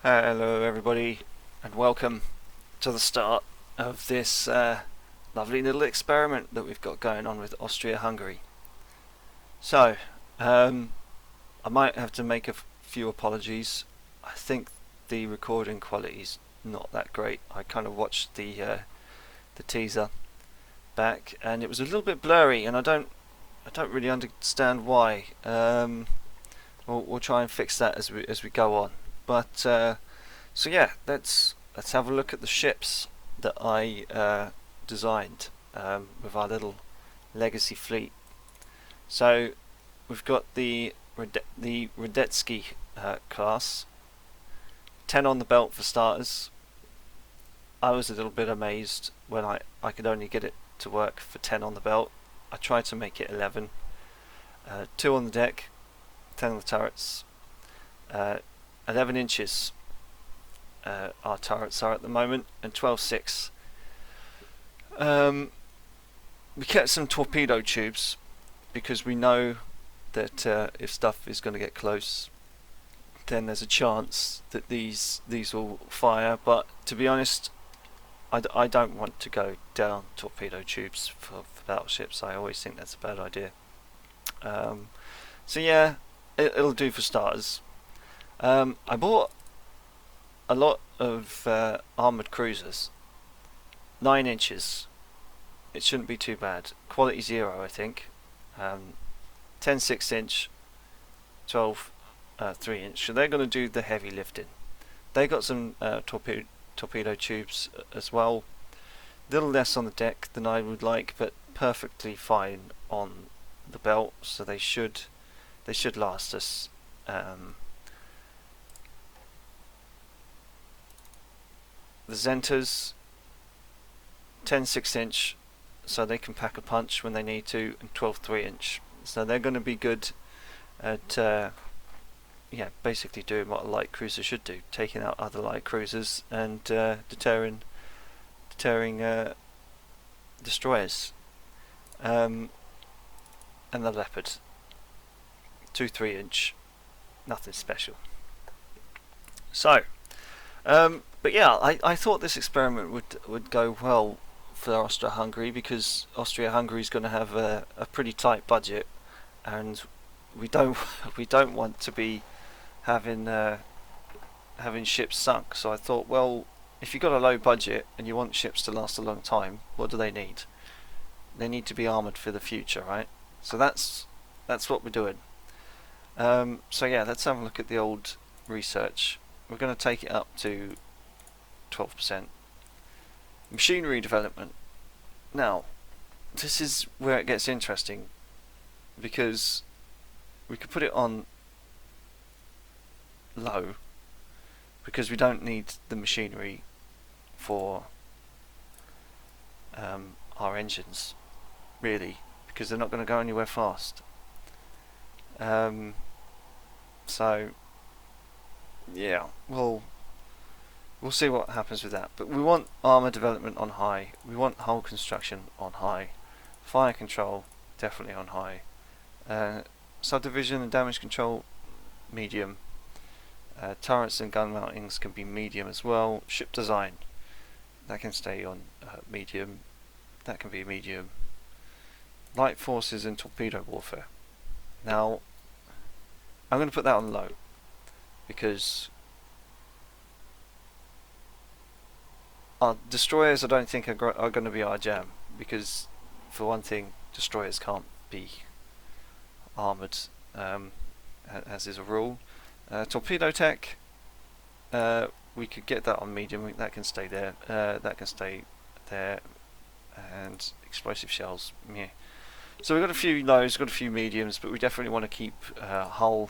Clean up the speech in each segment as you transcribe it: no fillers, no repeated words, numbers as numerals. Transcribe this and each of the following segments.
Hello everybody and welcome to the start of this lovely little experiment that we've got going on with Austria Hungary. So, I might have to make a few apologies. I think the recording quality's not that great. I kind of watched the teaser back and it was a little bit blurry and I don't really understand why. We'll try and fix that as we go on. But so yeah, let's have a look at the ships that I designed with our little legacy fleet. So we've got the Radetzky class, 10 on the belt for starters. I was a little bit amazed when I could only get it to work for 10 on the belt. I tried to make it 11. 2 on the deck, 10 on the turrets, 11 inches our turrets are at the moment, and 12.6. We kept some torpedo tubes because we know that if stuff is going to get close, then there's a chance that these will fire. But to be honest, I don't want to go down torpedo tubes for battleships. I always think that's a bad idea. So yeah, it'll do for starters. I bought a lot of armoured cruisers, 9 inches. It shouldn't be too bad. Quality 0, I think. 10 6-inch, 12 3-inch. So they're going to do the heavy lifting. They got some torpedo tubes as well. A little less on the deck than I would like, but perfectly fine on the belt. So they should last us. The Zentas, 10 6-inch, so they can pack a punch when they need to, and 12 3-inch. So they're going to be good at basically doing what a light cruiser should do, taking out other light cruisers and deterring destroyers. And the Leopard, 2 3-inch, nothing special. So, but yeah, I thought this experiment would go well for Austria Hungary, because Austria Hungary is going to have a pretty tight budget, and we don't want to be having ships sunk. So I thought, well, if you've got a low budget and you want ships to last a long time, what do they need? They need to be armoured for the future, right? So that's what we're doing. So yeah, let's have a look at the old research. We're going to take it up to 12%. Machinery development. Now, this is where it gets interesting, because we could put it on low because we don't need the machinery for our engines, really, because they're not going to go anywhere fast. So yeah, we'll see what happens with that. But we want armour development on high, we want hull construction on high, fire control definitely on high, subdivision and damage control medium, turrets and gun mountings can be medium as well. Ship design, that can stay on medium, that can be medium. Light forces and torpedo warfare, now I'm going to put that on low, because our destroyers I don't think are going to be our jam, because for one thing, destroyers can't be armoured, as is a rule. Torpedo tech, we could get that on medium, that can stay there, and explosive shells, yeah. So we've got a few lows, got a few mediums, but we definitely want to keep hull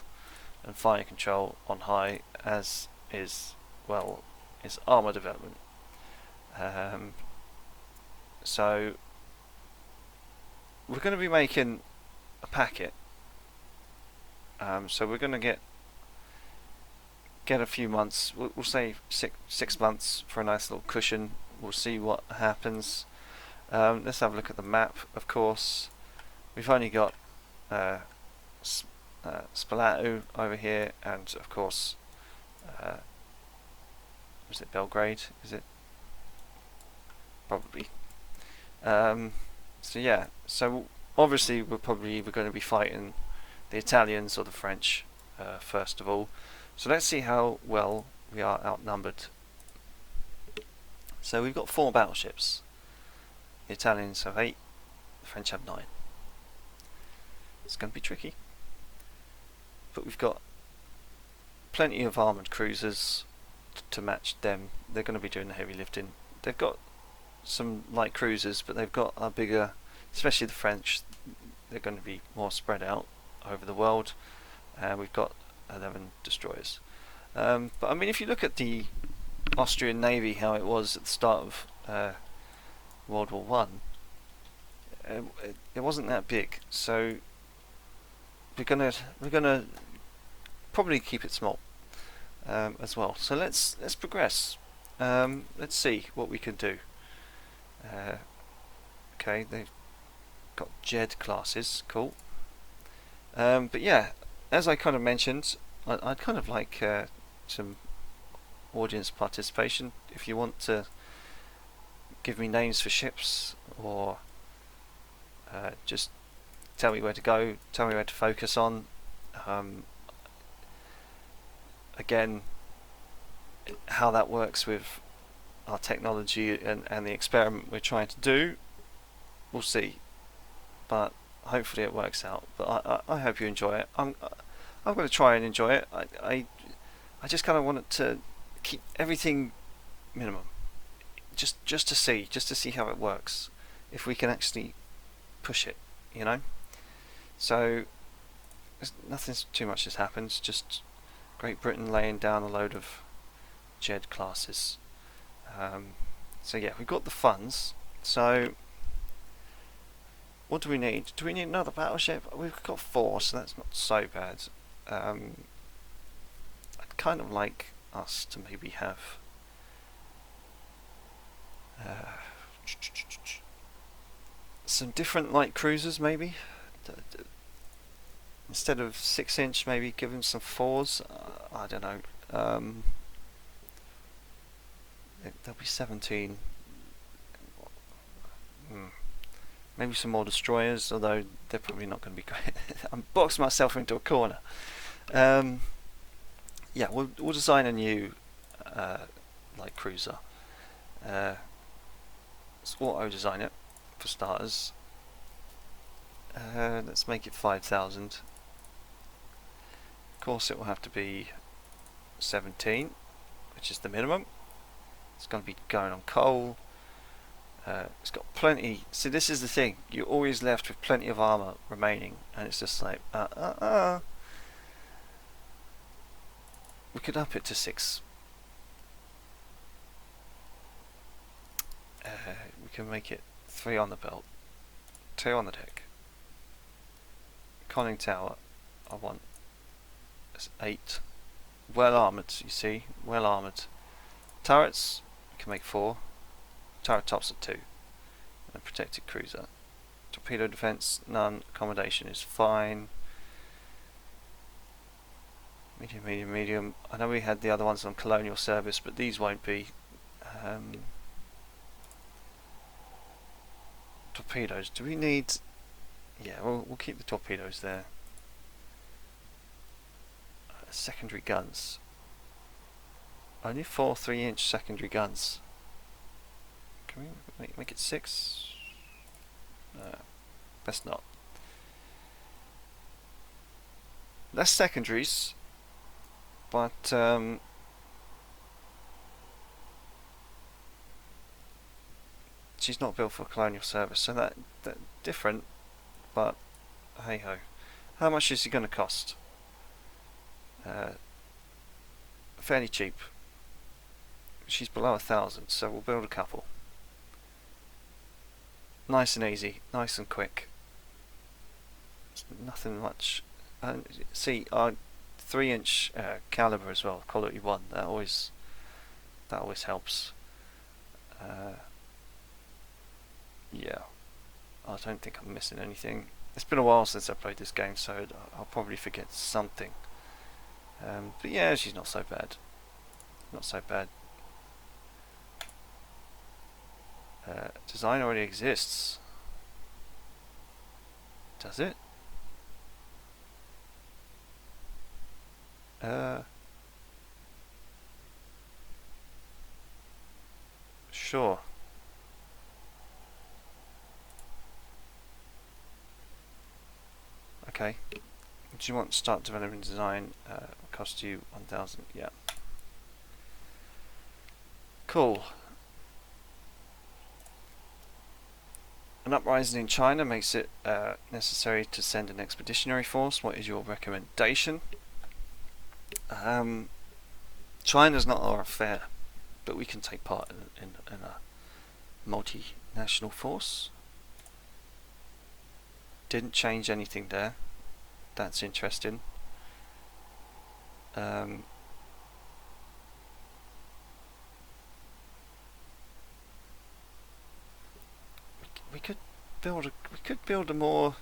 and fire control on high, as is armour development. So we're going to be making a packet, so we're going to get a few months, we'll say 6 months for a nice little cushion. We'll see what happens. Let's have a look at the map. Of course, we've only got Spalato over here, and of course is it Belgrade? Is it? Probably. So yeah, so obviously we're probably either going to be fighting the Italians or the French first of all. So let's see how well we are outnumbered. So we've got 4 battleships. The Italians have 8, the French have 9. It's going to be tricky. But we've got plenty of armoured cruisers to match them. They're going to be doing the heavy lifting. They've got some light cruisers, but they've got a bigger, especially the French, they're going to be more spread out over the world. We've got 11 destroyers. But I mean, if you look at the Austrian Navy, how it was at the start of World War One, it wasn't that big. So we're gonna probably keep it small as well. So let's progress. Let's see what we can do. Okay, they've got Jed classes, cool. But yeah, as I kind of mentioned, I'd kind of like some audience participation. If you want to give me names for ships, or just tell me where to go, tell me where to focus on. Again, how that works with our technology and the experiment we're trying to do, we'll see. But hopefully it works out. But I hope you enjoy it. I'm going to try and enjoy it. I just kind of want it to keep everything minimum, just to see how it works, if we can actually push it, you know. So nothing too much has happened. Just Great Britain laying down a load of Jed classes. So yeah, we've got the funds. So what do we need? Do we need another battleship? We've got 4, so that's not so bad. I'd kind of like us to maybe have some different light cruisers, maybe. Instead of 6-inch, maybe give them some 4s. I don't know. There'll be 17. Maybe some more destroyers, although they're probably not going to be great. I'm boxing myself into a corner. Yeah, we'll design a new light cruiser. Let's auto design it for starters. Let's make it 5,000. Of course, it will have to be 17, which is the minimum. It's going to be going on coal. It's got plenty. See, this is the thing. You're always left with plenty of armor remaining, and it's just like, we could up it to 6. We can make it 3 on the belt, 2 on the deck. Conning tower, I want 8. Well armoured, you see, well armoured. Turrets, we can make 4. Turret tops are 2. And a protected cruiser. Torpedo defence, none. Accommodation is fine. Medium, medium, medium. I know we had the other ones on colonial service, but these won't be. Torpedoes, do we need... Yeah, we'll keep the torpedoes there. Secondary guns. Only 4 3-inch secondary guns. Can we make it 6? Best not. Less secondaries, but she's not built for colonial service, so that different. But hey ho, how much is it going to cost? Fairly cheap. She's below 1,000, so we'll build a couple. Nice and easy, nice and quick. It's nothing much. See, our 3-inch caliber as well, quality 1. That always helps. Yeah, I don't think I'm missing anything. It's been a while since I played this game, so I'll probably forget something. But yeah, she's not so bad. Not so bad. Design already exists. Does it? Sure. Okay. Do you want to start developing design? Cost you 1,000. Yeah. Cool. An uprising in China makes it necessary to send an expeditionary force. What is your recommendation? China's not our affair, but we can take part in a multinational force. Didn't change anything there. That's interesting. We could build a more.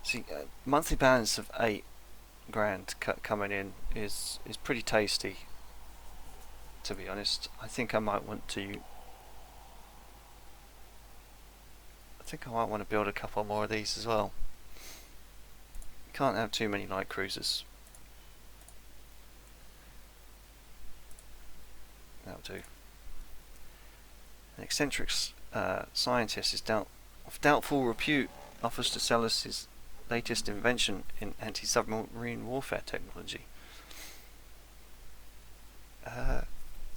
See, monthly balance of 8 grand coming in is pretty tasty. To be honest, I think I might want to. I think I might want to build a couple more of these as well. You can't have too many light cruisers. That'll do. An eccentric scientist is of doubtful repute offers to sell us his latest invention in anti-submarine warfare technology.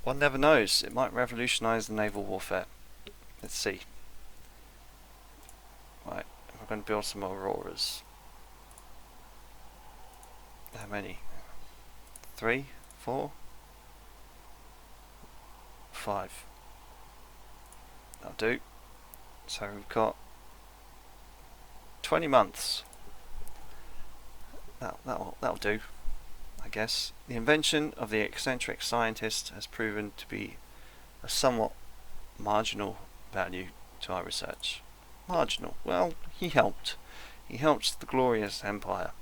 One never knows. It might revolutionise the naval warfare. Let's see. Right, we're going to build some Auroras. How many? 3, 4, 5. That'll do. So we've got 20 months. That'll do, I guess. The invention of the eccentric scientist has proven to be a somewhat marginal value to our research. Marginal. Well, he helped. He helped the glorious empire.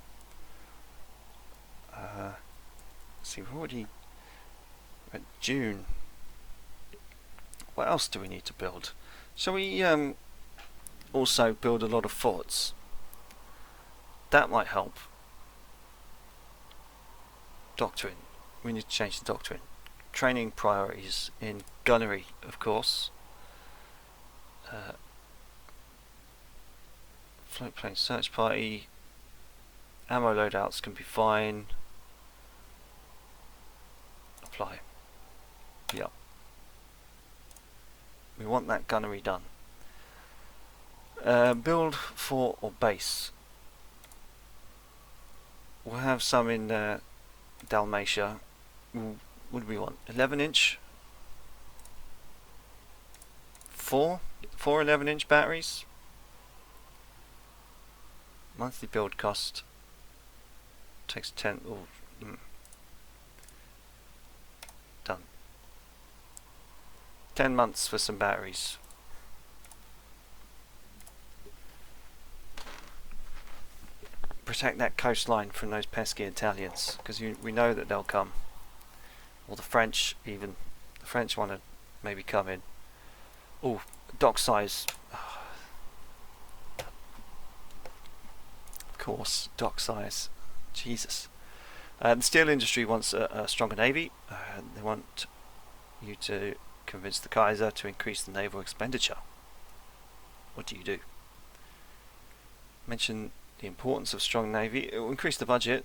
Let's see, we're already at June. What else do we need to build? Shall we also build a lot of forts? That might help. Doctrine. We need to change the doctrine. Training priorities in gunnery, of course. Float plane search party. Ammo loadouts can be fine. Apply. Yep. We want that gunnery done. Build fort or base. We'll have some in Dalmatia. What do we want? 11-inch? 4 11-inch batteries. Monthly build cost takes 10. Done. 10 months for some batteries. Protect that coastline from those pesky Italians, because we know that they'll come. Or the French, even. The French want to maybe come in. Oh, dock size. Of course, dock size. Jesus. The steel industry wants a stronger navy. They want you to convince the Kaiser to increase the naval expenditure. What do you do? Mention the importance of strong navy. It will increase the budget.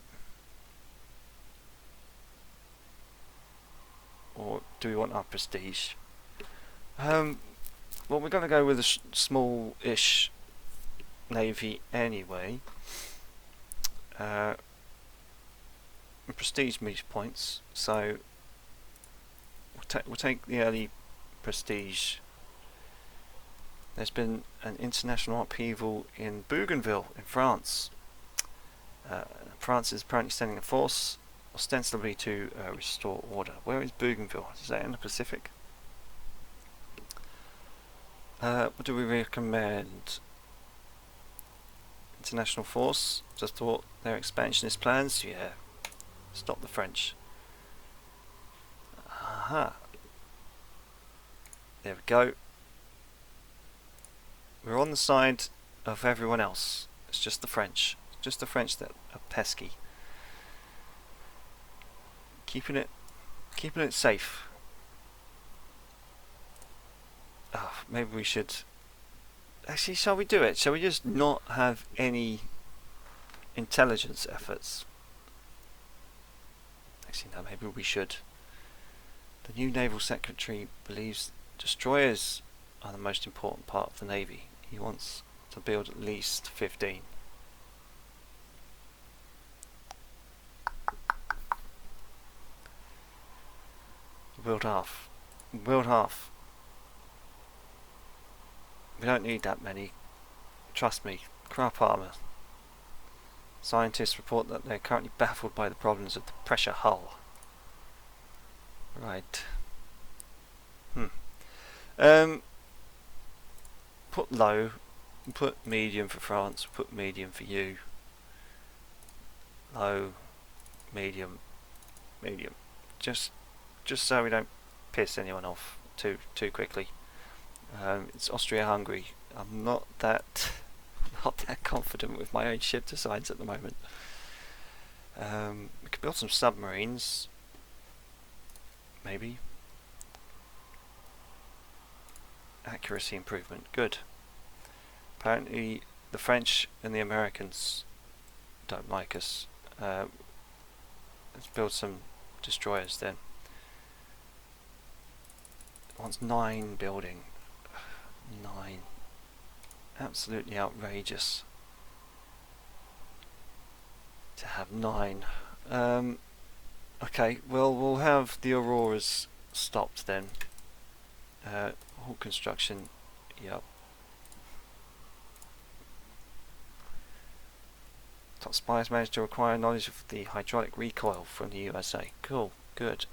Or do we want our prestige? Well, we're going to go with a small-ish navy anyway. Prestige meets points, so we'll take the early prestige. There's been an international upheaval in Bougainville in France. France is apparently sending a force, ostensibly to restore order. Where is Bougainville? Is that in the Pacific? What do we recommend? International force. Just thought their expansionist plans. Yeah. Stop the French. Aha. There we go. We're on the side of everyone else. It's just the French. It's just the French that are pesky. Keeping it safe. Oh, maybe we should. Actually, shall we do it? Shall we just not have any intelligence efforts? Actually, no, maybe we should. The new Naval Secretary believes destroyers are the most important part of the Navy. He wants to build at least 15. Build half. Build half. We don't need that many. Trust me. Crap armour. Scientists report that they're currently baffled by the problems of the pressure hull. Right. Put low, put medium for France, put medium for you. Low, medium, medium. Just so we don't piss anyone off too quickly. It's Austria Hungary. I'm not that confident with my own ship designs at the moment. We could build some submarines. Maybe. Accuracy improvement. Good. Apparently the French and the Americans don't like us. Let's build some destroyers then. It wants 9 building. 9. Absolutely outrageous to have 9. Okay, well, we'll have the Auroras stopped then. Hull construction, yep. Top spies managed to acquire knowledge of the hydraulic recoil from the USA. Cool, good.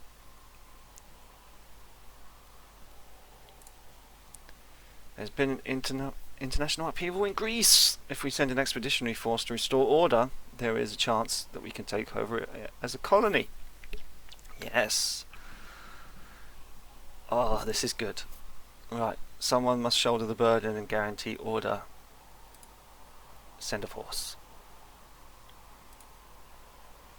There's been an international upheaval in Greece. If we send an expeditionary force to restore order, there is a chance that we can take over it as a colony. Yes. Oh, this is good. Right, someone must shoulder the burden and guarantee order. Send a force.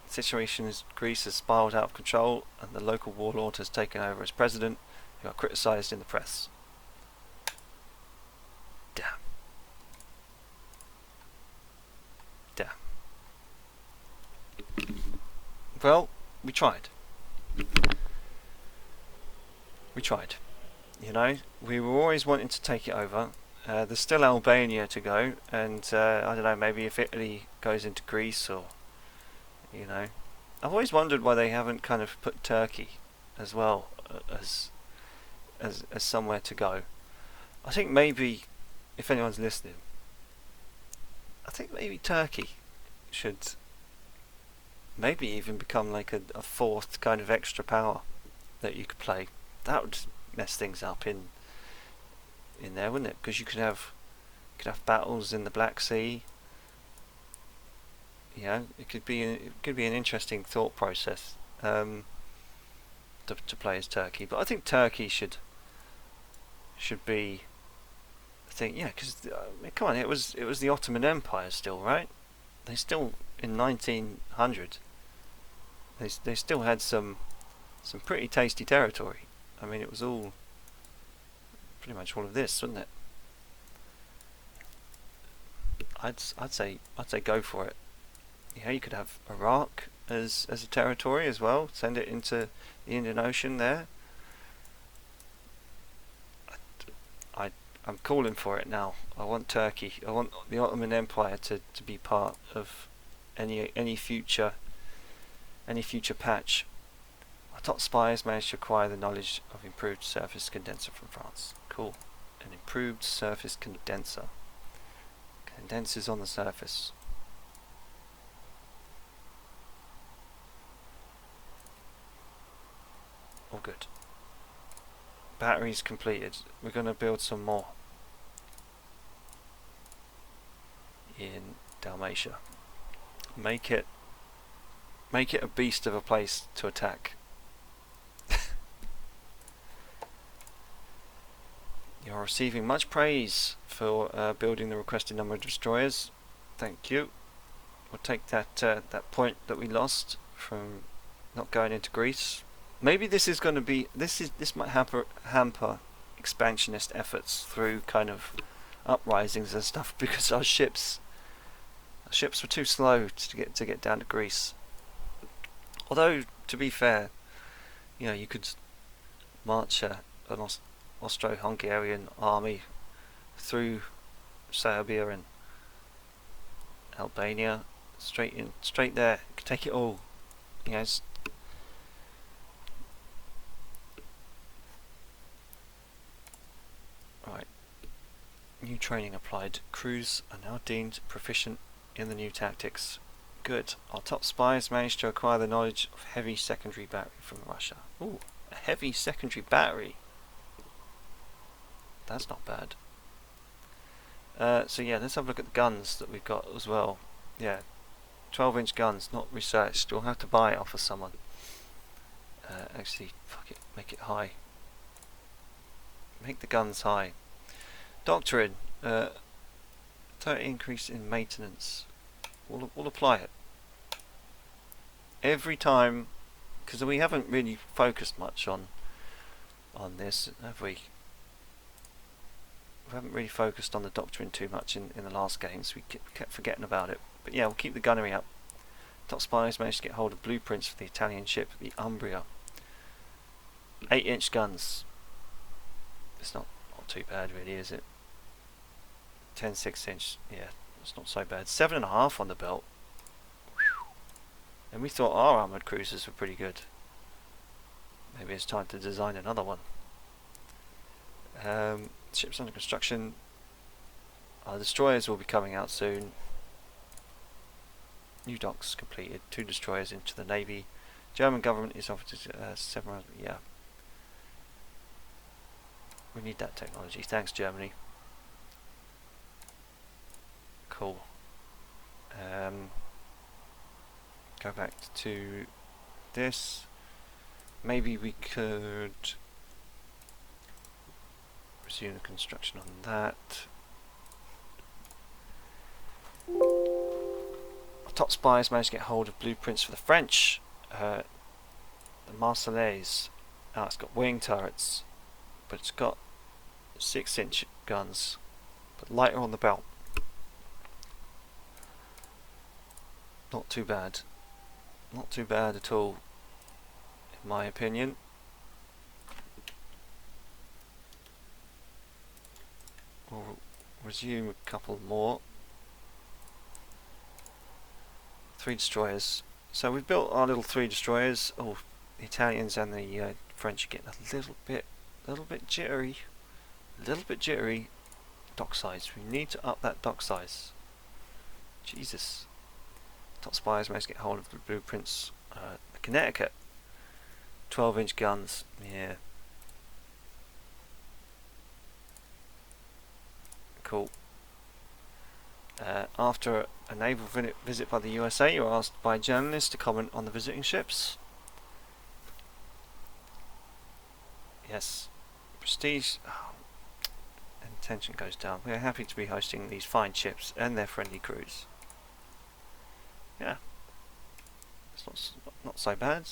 The situation in Greece has spiraled out of control, and the local warlord has taken over as president, who are criticised in the press. Damn. Damn. Well, we tried. We tried. You know, we were always wanting to take it over. There's still Albania to go, and I don't know, maybe if Italy goes into Greece, or, you know, I've always wondered why they haven't kind of put Turkey as well as somewhere to go. I think maybe, if anyone's listening, I think maybe Turkey should maybe even become like a 4th kind of extra power that you could play. That would mess things up in there, wouldn't it? Because you could have battles in the Black Sea. You know, it could be an interesting thought process to play as Turkey. But I think Turkey should be. I think, yeah, because come on, it was the Ottoman Empire still, right? They still, in 1900, they still had some pretty tasty territory. I mean, it was all pretty much all of this, wasn't it? I'd say go for it. You know, you could have Iraq as a territory as well. Send it into the Indian Ocean there. I'm calling for it now. I want Turkey. I want the Ottoman Empire to be part of any future patch. Our top spies managed to acquire the knowledge of improved surface condenser from France. Cool. An improved surface condenser. Condensers on the surface. All good. Batteries completed. We're going to build some more in Dalmatia. Make it a beast of a place to attack. You're receiving much praise for building the requested number of destroyers. Thank you. We'll take that that point that we lost from not going into Greece. Maybe this is going to be this might hamper expansionist efforts through kind of uprisings and stuff, because our ships were too slow to get down to Greece. Although, to be fair, you know, you could march an Austro-Hungarian army through Serbia and Albania, straight there. You could take it all. You know. Right. New training applied. Crews are now deemed proficient in the new tactics. Good. Our top spies managed to acquire the knowledge of heavy secondary battery from Russia. Ooh, a heavy secondary battery. That's not bad. So yeah, let's have a look at the guns that we've got as well. Yeah, 12-inch guns, not researched. We'll have to buy it off of someone. Actually, fuck it, make it high. Make the guns high. Doctrine, 30 increase in maintenance. We'll apply it every time, because we haven't really focused much on this, have we? We haven't really focused on the doctrine too much in the last games. We kept forgetting about it. But yeah, we'll keep the gunnery up. Top spies managed to get hold of blueprints for the Italian ship, the Umbria. 8-inch guns. It's not too bad, really, is it? 10 6-inch. Yeah, it's not so bad. 7.5 on the belt. Whew. And we thought our armoured cruisers were pretty good. Maybe it's time to design another one. Ships under construction. Our destroyers will be coming out soon. New docks completed. 2 destroyers into the Navy. German government is offered 7. Yeah. We need that technology. Thanks, Germany. Cool. Go back to this. Maybe we could resume the construction on that. Our top spies managed to get hold of blueprints for the French. The Marseillaise. Oh, it's got wing turrets, but it's got 6-inch guns, but lighter on the belt. Not too bad. Not too bad at all, in my opinion. We'll resume a couple more. 3 destroyers. So we've built our little 3 destroyers. Oh, the Italians and the French are getting a little bit jittery. A little bit jittery. Dock size. We need to up that dock size. Jesus. Top spies managed to get hold of the blueprints. The Connecticut. 12-inch guns. Yeah. Cool. After a naval visit by the USA, you are asked by journalists to comment on the visiting ships. Yes. Prestige. Oh, and tension goes down. We are happy to be hosting these fine ships and their friendly crews. Yeah. It's not so bad.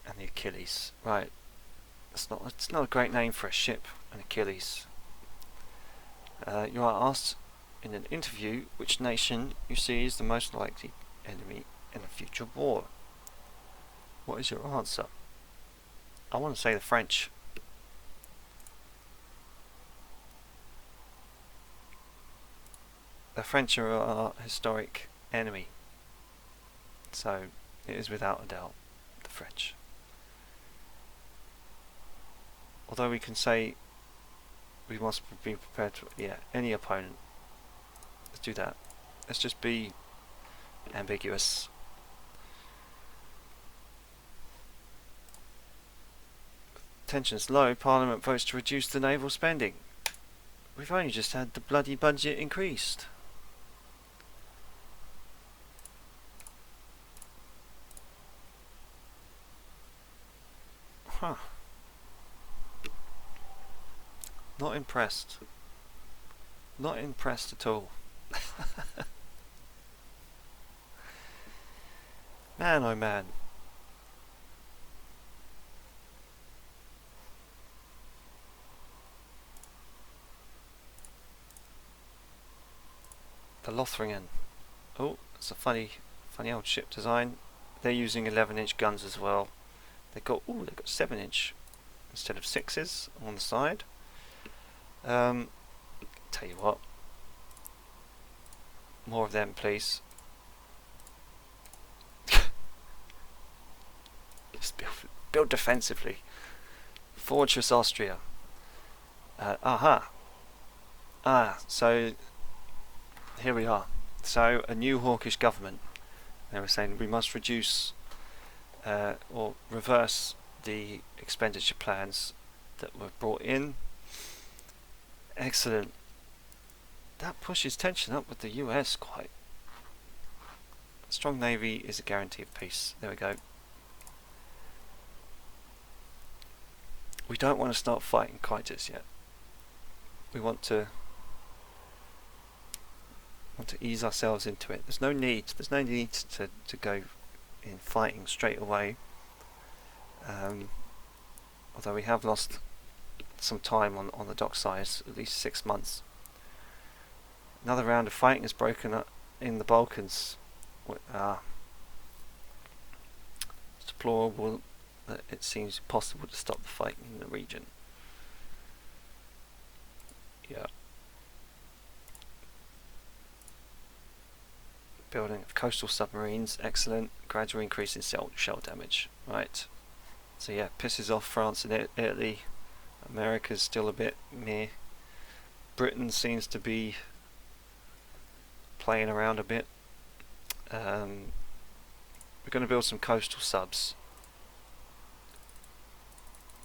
And the Achilles. Right. It's not a great name for a ship, an Achilles. You are asked in an interview which nation you see is the most likely enemy in a future war. What is your answer? I want to say the French. The French are our historic enemy. So it is without a doubt the French. Although we can say we must be prepared to, yeah, any opponent. Let's do that. Let's just be ambiguous. Tensions low, Parliament votes to reduce the naval spending. We've only just had the bloody budget increased. Huh. Not impressed. Not impressed at all. Man, oh man. The Lothringen. Oh, it's a funny old ship design. They're using 11-inch guns as well. They've got 7-inch instead of 6s on the side. Tell you what, more of them, please. Just build defensively. Fortress Austria. So here we are. So a new hawkish government. They were saying we must reduce or reverse the expenditure plans that were brought in. Excellent. That pushes tension up with the US quite. A strong navy is a guarantee of peace. There we go. We don't want to start fighting quite just yet. We want to ease ourselves into it. There's no need to go in fighting straight away. Although we have lost some time on the dock sides, at least 6 months. Another round of fighting has broken up in the Balkans. It's deplorable that it seems impossible to stop the fighting in the region. Yeah. Building of coastal submarines, excellent. Gradual increase in shell damage. Right. So yeah, pisses off France and Italy. America's still a bit meh. Britain seems to be playing around a bit. We're going to build some coastal subs.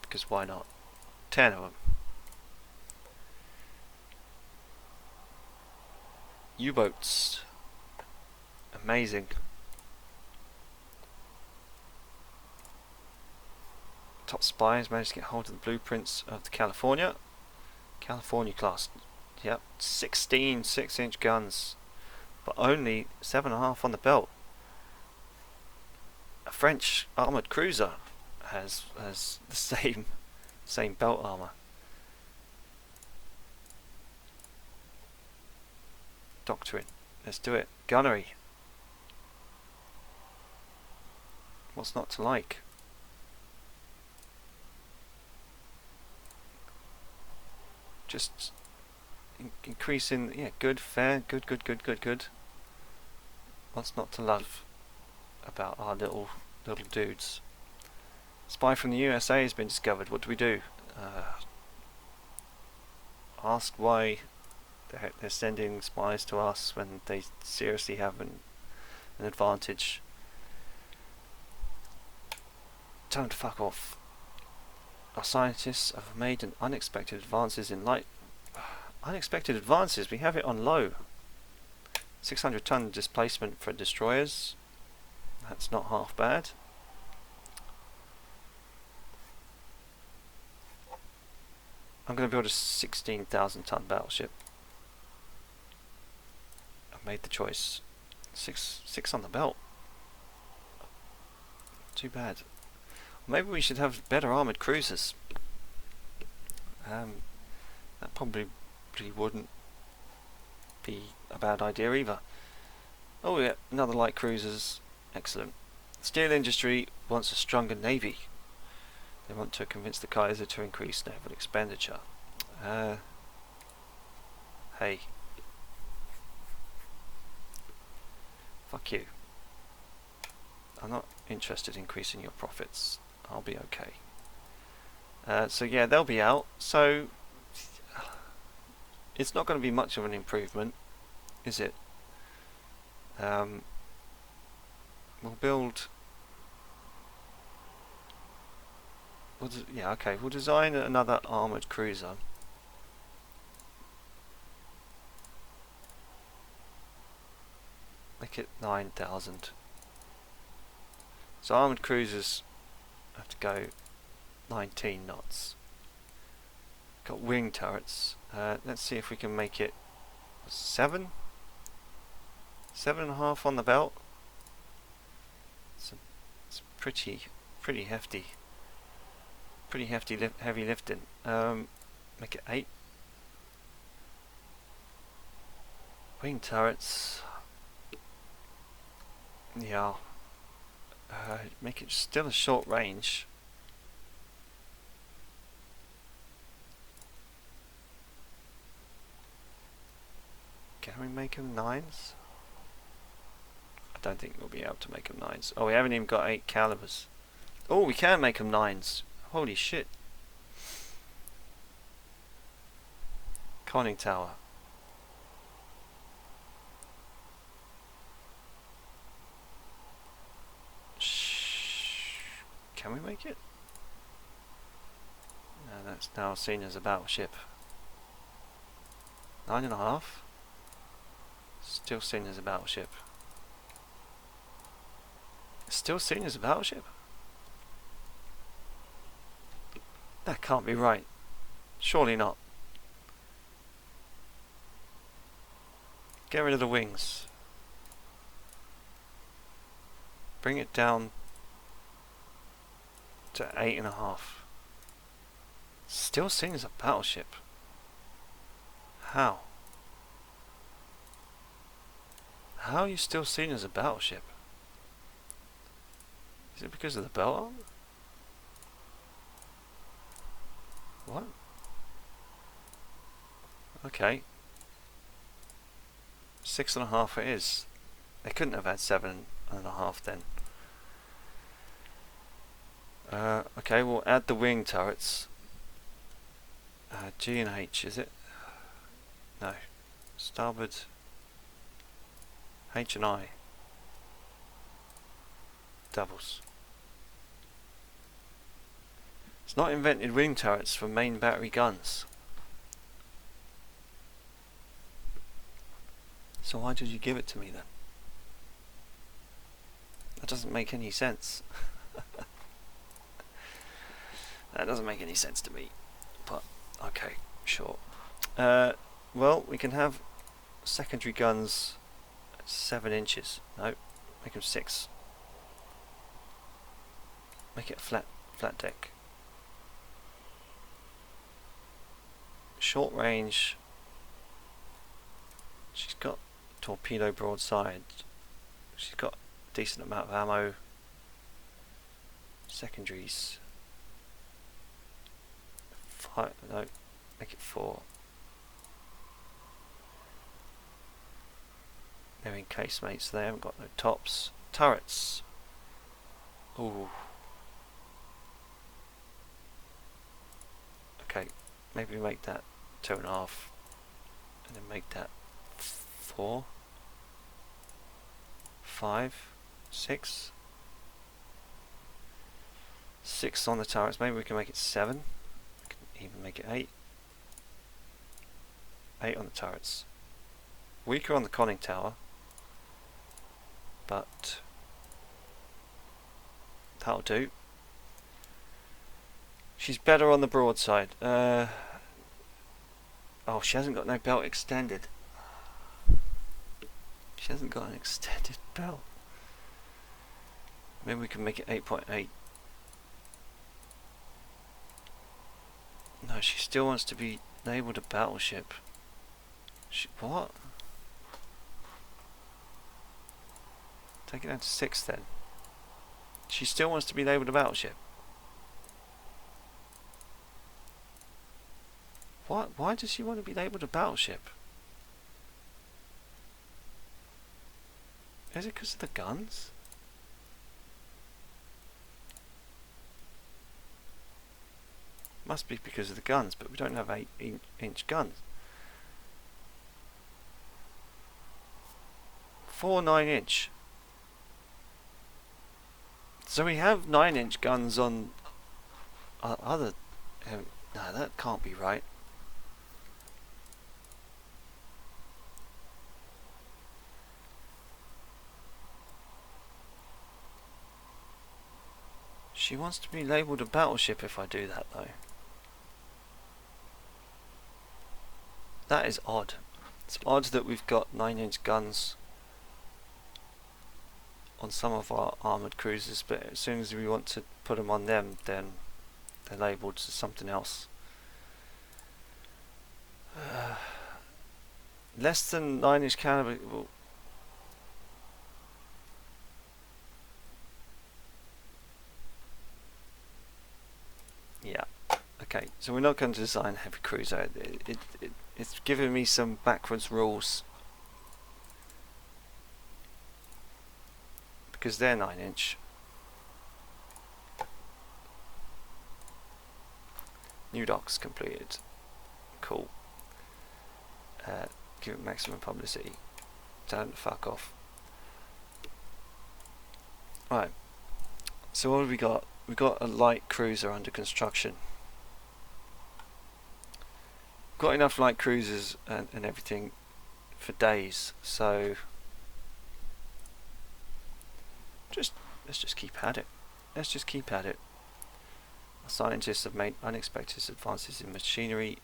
Because why not? 10 of them. U-boats. Amazing. Top spies managed to get hold of the blueprints of the California class. Yep, 16 6-inch guns, but only 7.5 on the belt. A French armoured cruiser has the same belt armour. Doctorine. Let's do it. Gunnery. What's not to like? Just increasing, yeah, good, fair, good. What's not to love about our little dudes? Spy from the USA has been discovered. What do we do? Ask why they're sending spies to us when they seriously have an advantage. Tell them to fuck off. Our scientists have made unexpected advances in light. Unexpected advances? We have it on low. 600-ton displacement for destroyers. That's not half bad. I'm going to build a 16,000-ton battleship. I've made the choice. Six on the belt. Too bad. Maybe we should have better armoured cruisers. That probably wouldn't be a bad idea either. Oh yeah, another light cruisers. Excellent. The steel industry wants a stronger navy. They want to convince the Kaiser to increase naval expenditure. Hey. Fuck you. I'm not interested in increasing your profits. I'll be okay. So yeah, they'll be out. So it's not going to be much of an improvement, is it? We'll build. Yeah, okay. We'll design another armoured cruiser. Make it 9,000. So armoured cruisers have to go 19 knots. Got wing turrets. Let's see if we can make it 7? 7.5 on the belt. It's pretty hefty. Pretty hefty heavy lifting. Make it 8. Wing turrets. Yeah. Make it still a short range. Can we make them 9s? I don't think we'll be able to make them 9s. Oh, we haven't even got 8 calibers. Oh, we can make them 9s. Holy shit. Conning tower. Can we make it? No, that's now seen as a battleship. 9.5. Still seen as a battleship. Still seen as a battleship? That can't be right. Surely not. Get rid of the wings. Bring it down to 8.5. Still seen as a battleship. How? How are you still seen as a battleship? Is it because of the belt armor? What? Okay. 6.5 it is. They couldn't have had 7.5 then. Okay, we'll add the wing turrets. G and H, is it? No. Starboard. H and I. Doubles. It's not invented wing turrets for main battery guns. So why did you give it to me then? That doesn't make any sense. That doesn't make any sense to me. But, okay, sure. Well, we can have secondary guns at 7 inches. No, make them 6. Make it a flat deck. Short range. She's got torpedo broadside. She's got a decent amount of ammo. Secondaries. 5, no, make it 4. They're in casemates, so they haven't got no tops. Turrets. Ooh. Okay, maybe make that 2.5, and then make that 4, 5, 6. 6 on the turrets. Maybe we can make it 7. We can even make it 8. 8 on the turrets. Weaker on the conning tower, but that'll do. She's better on the broadside. Oh, she hasn't got no belt extended. She hasn't got an extended belt. Maybe we can make it 8.8. No, she still wants to be labelled a battleship. What? Take it down to 6 then. She still wants to be labelled a battleship. What? Why does she want to be labelled a battleship? Is it because of the guns? Must be because of the guns, but we don't have 8-inch guns. 4 9-inch. So we have 9-inch guns on other. No, that can't be right. She wants to be labelled a battleship if I do that though. That is odd. It's odd that we've got 9-inch guns on some of our armoured cruisers, but as soon as we want to put them on them, then they're labelled as something else. Less than 9-inch caliber. Well, yeah. Okay, so we're not going to design a heavy cruiser. It's giving me some backwards rules because they're 9-inch. New docks completed. Cool. Give it maximum publicity. Tell them to fuck off. Right. So what have we got? We've got a light cruiser under construction. Got enough light cruisers and everything for days, so let's just keep at it. Let's just keep at it. Our scientists have made unexpected advances in machinery.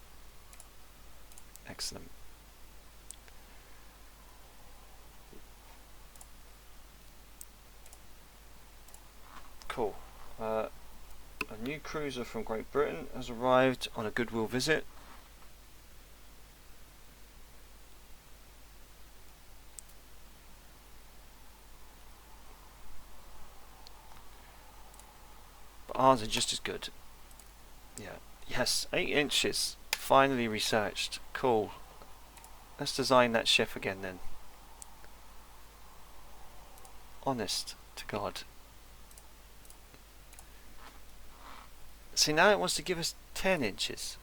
Excellent. Cool. A new cruiser from Great Britain has arrived on a goodwill visit. But ours are just as good. Yeah. Yes, 8 inches. Finally researched. Cool. Let's design that ship again then. Honest to God. See, now it wants to give us 10 inches.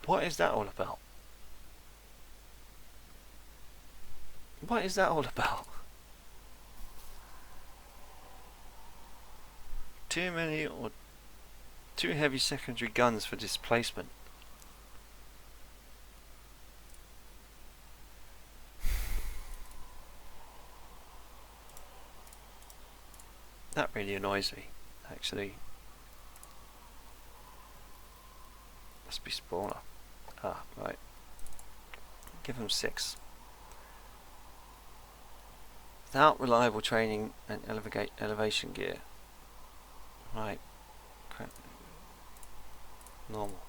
What is that all about? What is that all about? Too many or too heavy secondary guns for displacement. That really annoys me, actually. Must be spawner. Ah, right. Give them 6. Without reliable training and elevation gear. Right. Crap. Normal.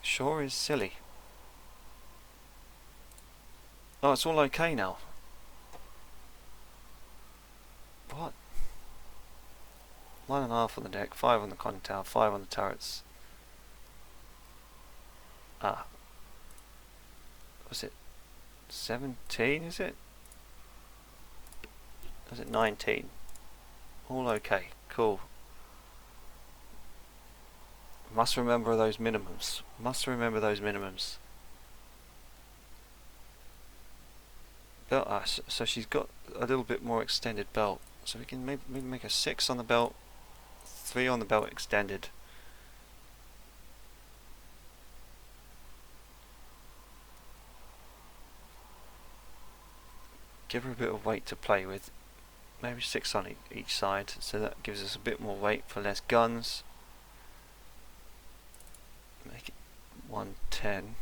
Sure is silly. Oh, it's all okay now. What? 1.5 on the deck, 5 on the conning tower, 5 on the turrets. Ah. Was it 17, is it? Was it 19? All okay, cool. Must remember those minimums. Must remember those minimums. Belt, so she's got a little bit more extended belt. So we can maybe make a 6 on the belt, 3 on the belt extended. Give her a bit of weight to play with. Maybe 6 on each side, so that gives us a bit more weight for less guns. Make it 110.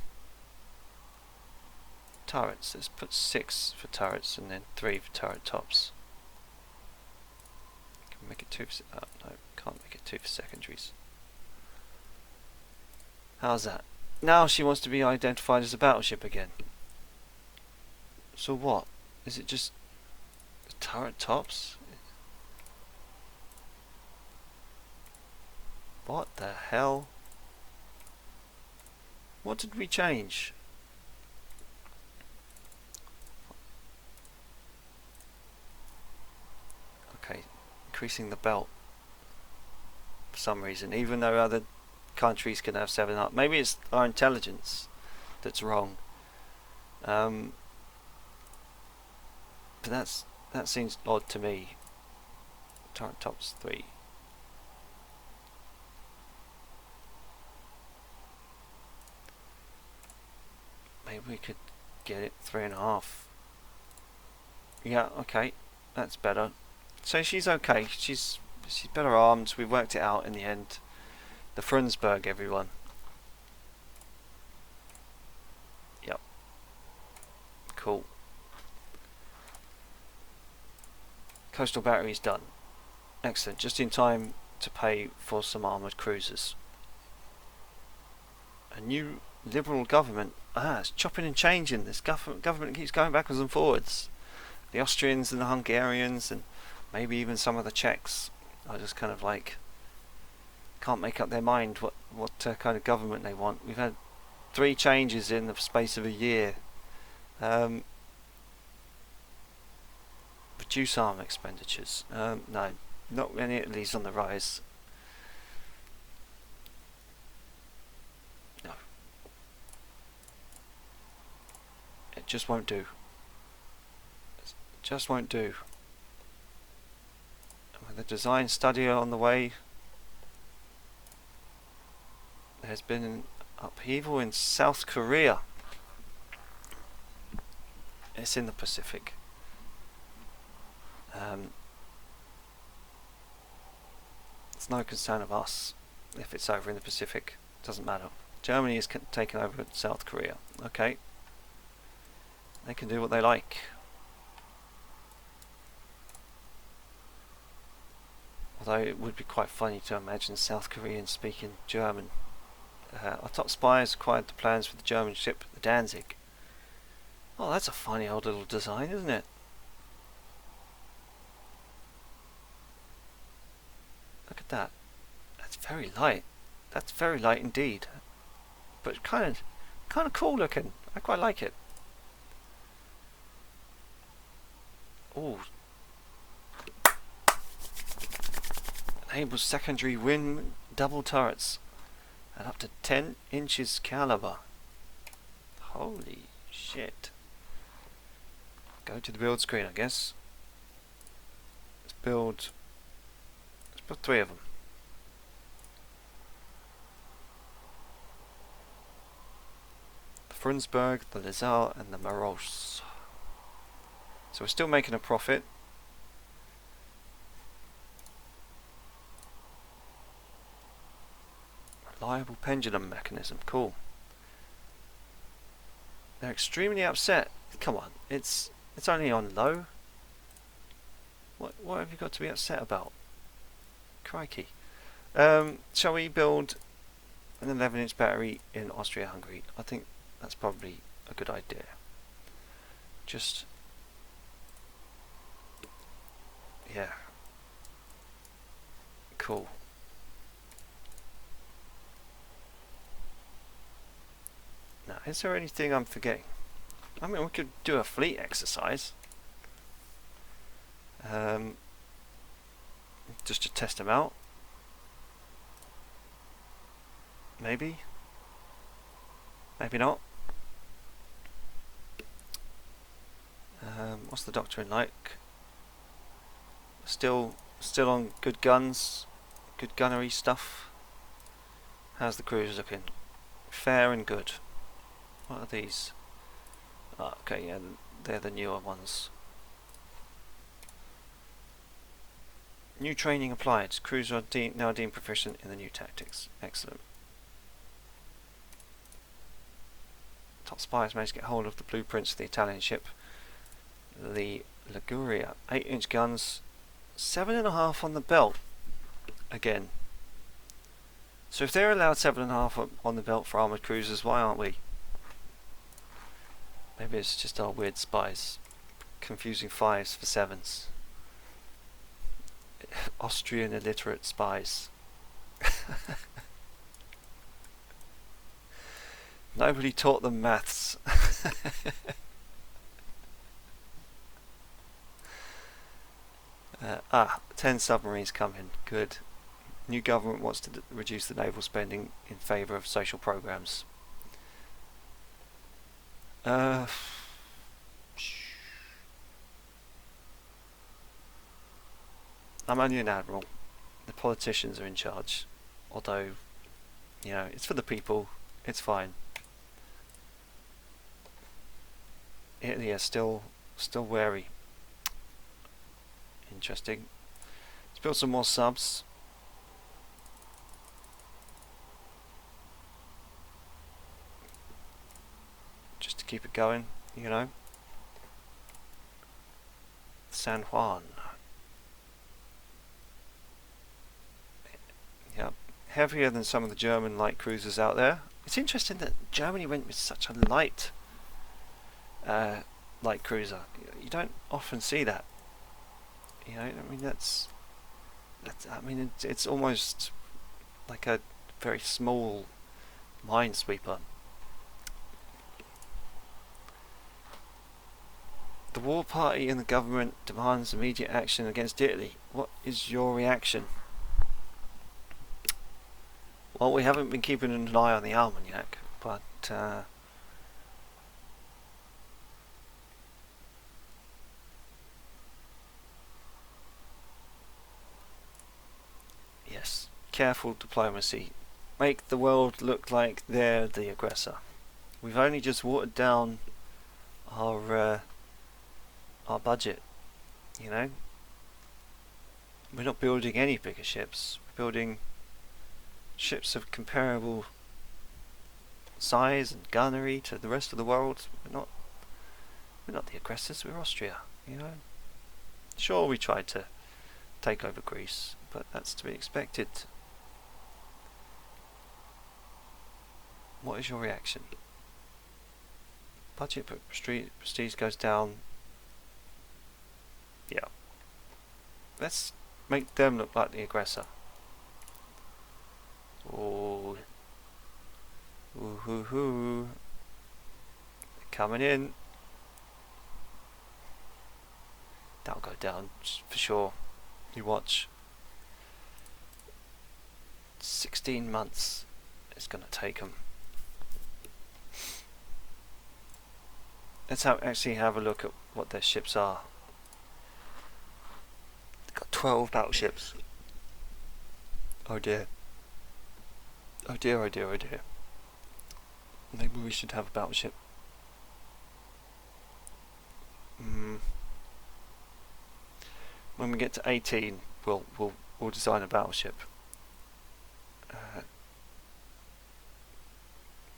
Turrets, let's put 6 for turrets and then 3 for turret tops. Can we make it 2 for... oh, no, can't make it 2 for secondaries. How's that? Now she wants to be identified as a battleship again. So what? Is it just the turret tops? What the hell? What did we change? Okay, increasing the belt for some reason, even though other countries can have 7 up. Maybe it's our intelligence that's wrong. But that seems odd to me. Turret tops 3. Maybe we could get it 3.5. Yeah, okay, that's better. So she's okay. She's better armed. We worked it out in the end. The Frundsberg, everyone. Yep. Cool. Coastal battery's done. Excellent. Just in time to pay for some armoured cruisers. A new liberal government. It's chopping and changing. This government keeps going backwards and forwards. The Austrians and the Hungarians and maybe even some of the Czechs are just kind of like can't make up their mind what kind of government they want. We've had 3 changes in the space of a year. Reduce arm expenditures. No, not many at least on the rise. No. It just won't do. It just won't do. With the design study on the way, there's been an upheaval in South Korea. It's in the Pacific. It's no concern of us if it's over in the Pacific. Doesn't matter. Germany is taking over South Korea. Okay. They can do what they like. Although it would be quite funny to imagine South Koreans speaking German. Our top spies acquired the plans for the German ship, the Danzig. Oh, that's a funny old little design, isn't it? Look at that. That's very light. That's very light indeed. But kind of cool looking. I quite like it. Oh. Enables secondary wind double turrets at up to 10 inches caliber. Holy shit. Go to the build screen, I guess. Let's build 3 of them. The Frundsberg, the Lizal and the Maros. So we're still making a profit. Reliable pendulum mechanism, cool. They're extremely upset. Come on, it's only on low. What have you got to be upset about? Crikey. Shall we build an 11-inch battery in Austria Hungary? I think that's probably a good idea. Just yeah. Cool. Now, is there anything I'm forgetting? I mean, we could do a fleet exercise. Just to test them out. Maybe. Maybe not. What's the doctrine like? Still on good guns, good gunnery stuff. How's the cruise looking? Fair and good. What are these? Oh, okay, yeah, they're the newer ones. New training applied. Crews are now deemed proficient in the new tactics. Excellent. Top spies managed to get hold of the blueprints for the Italian ship, the Liguria. 8-inch guns, 7.5 on the belt. Again. So if they're allowed 7.5 on the belt for armoured cruisers, why aren't we? Maybe it's just our weird spies confusing 5s for 7s. Austrian illiterate spies. Nobody taught them maths. 10 submarines coming. Good. New government wants to reduce the naval spending in favour of social programmes. I'm only an admiral. The politicians are in charge. Although, you know, it's for the people. It's fine. Italy are still wary. interesting. Let's build some more subs. Just to keep it going, you know. San Juan. Yeah, heavier than some of the German light cruisers out there. It's interesting that Germany went with such a light cruiser. You don't often see that. You know, I mean that's I mean it's almost like a very small minesweeper. The war party and the government demands immediate action against Italy. What is your reaction? Well, we haven't been keeping an eye on the Almanac, but yes, careful diplomacy. Make the world look like they're the aggressor. We've only just watered down our budget, you know. We're not building any bigger ships. We're building ships of comparable size and gunnery to the rest of the world. We're not the aggressors. We're Austria, you know. Sure, we tried to take over Greece, but that's to be expected. What is your reaction? Budget but prestige goes down. Yeah. Let's make them look like the aggressor. Oh. Ooh hoo hoo. Coming in. That'll go down for sure. You watch. 16 months it's gonna take them. Let's actually have a look at what their ships are. They've got 12 battleships. Oh dear. Oh dear, oh dear, oh dear. Maybe we should have a battleship. When we get to 18, we'll design a battleship.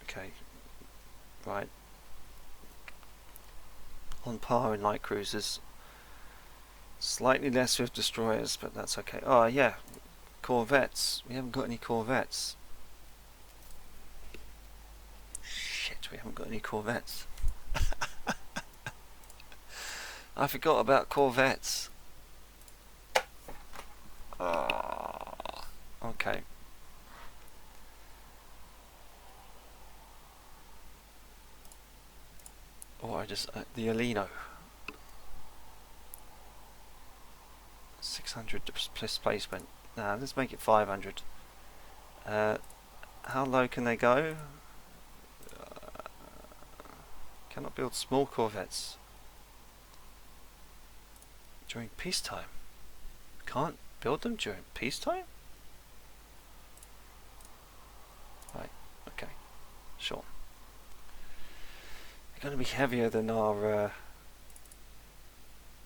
Okay. Right. On par in light cruisers. Slightly less with destroyers, but that's okay. Oh yeah, corvettes. We haven't got any corvettes. Shit, we haven't got any corvettes. I forgot about corvettes. Okay. Or I just the Alino. 600 displacement. Nah, let's make it 500. How low can they go? Cannot build small corvettes during peacetime. Can't build them during peacetime? Right, okay, sure. They're going to be heavier than our...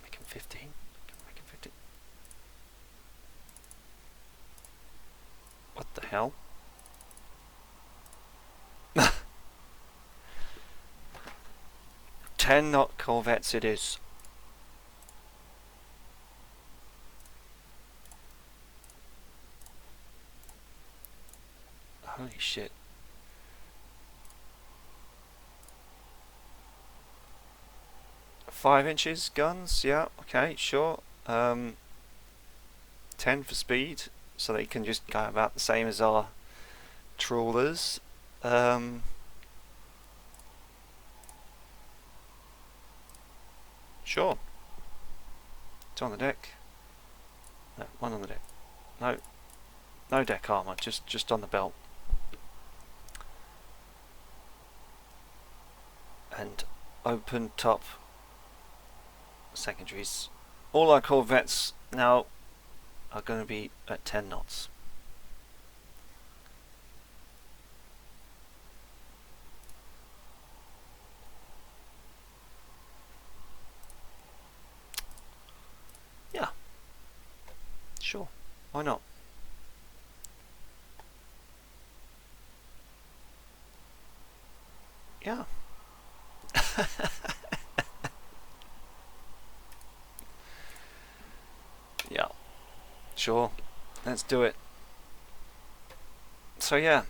make them 15? Make them 15. What the hell? 10 knot corvettes it is. Holy shit. Five inches guns, yeah, okay, sure. 10 for speed, so they can just go about the same as our trawlers. Sure. Two on the deck. No, one on the deck. No. No deck armour, just on the belt. And open top secondaries. All our corvettes now are going to be at 10 knots. Yeah, Why not? Yeah. Yeah. Sure. Let's do it. So yeah,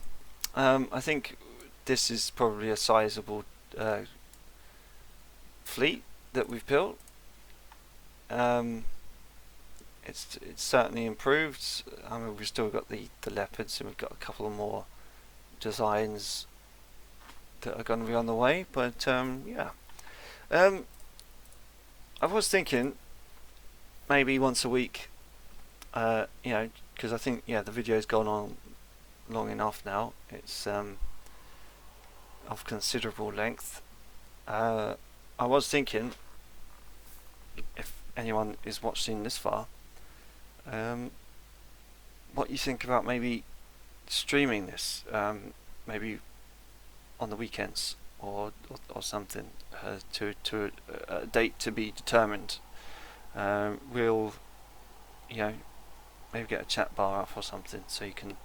I think this is probably a sizable fleet that we've built. Um, it's certainly improved. I mean, we've still got the leopards, and we've got a couple of more designs that are going to be on the way. But yeah, um, I was thinking maybe once a week. You know, because I think the video's gone on long enough now. It's of considerable length. I was thinking, if anyone is watching this far, what you think about maybe streaming this, maybe on the weekends or something, to a date to be determined. We'll, you know, maybe get a chat bar up or something so you can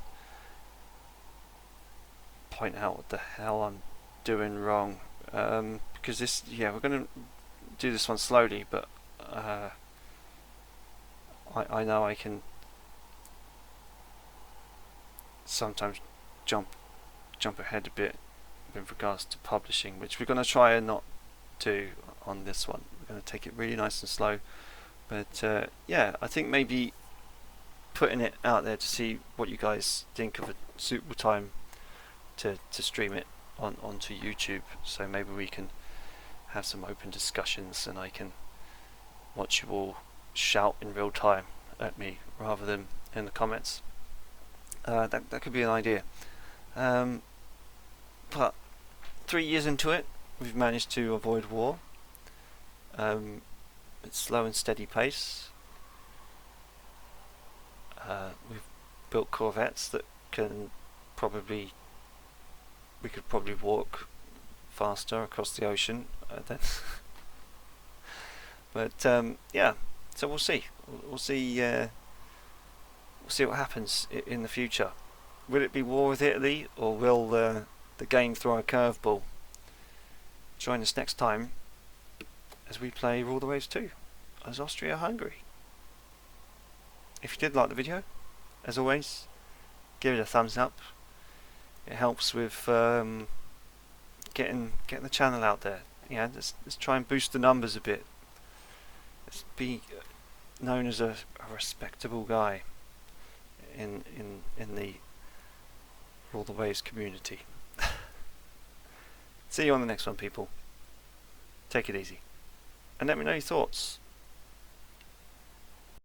point out what the hell I'm doing wrong. Because this, we're gonna do this one slowly, but I know I can sometimes jump ahead a bit with regards to publishing, which we're going to try and not do on this one. We're going to take it really nice and slow. But I think maybe putting it out there to see what you guys think of a suitable time to stream it onto YouTube. So maybe we can have some open discussions and I can watch you all shout in real time at me rather than in the comments. That could be an idea. But 3 years into it, we've managed to avoid war. It's slow and steady pace. We've built corvettes that we could probably walk faster across the ocean then. But so we'll see. We'll see what happens in the future. Will it be war with Italy, or will the game throw a curveball? Join us next time as we play Rule the Waves 2 as Austria Hungary. If you did like the video, as always, give it a thumbs up. It helps with getting the channel out there. Let's try and boost the numbers a bit. Let's be known as a respectable guy in the Rule the Waves community. See you on the next one, people. Take it easy. And let me know your thoughts.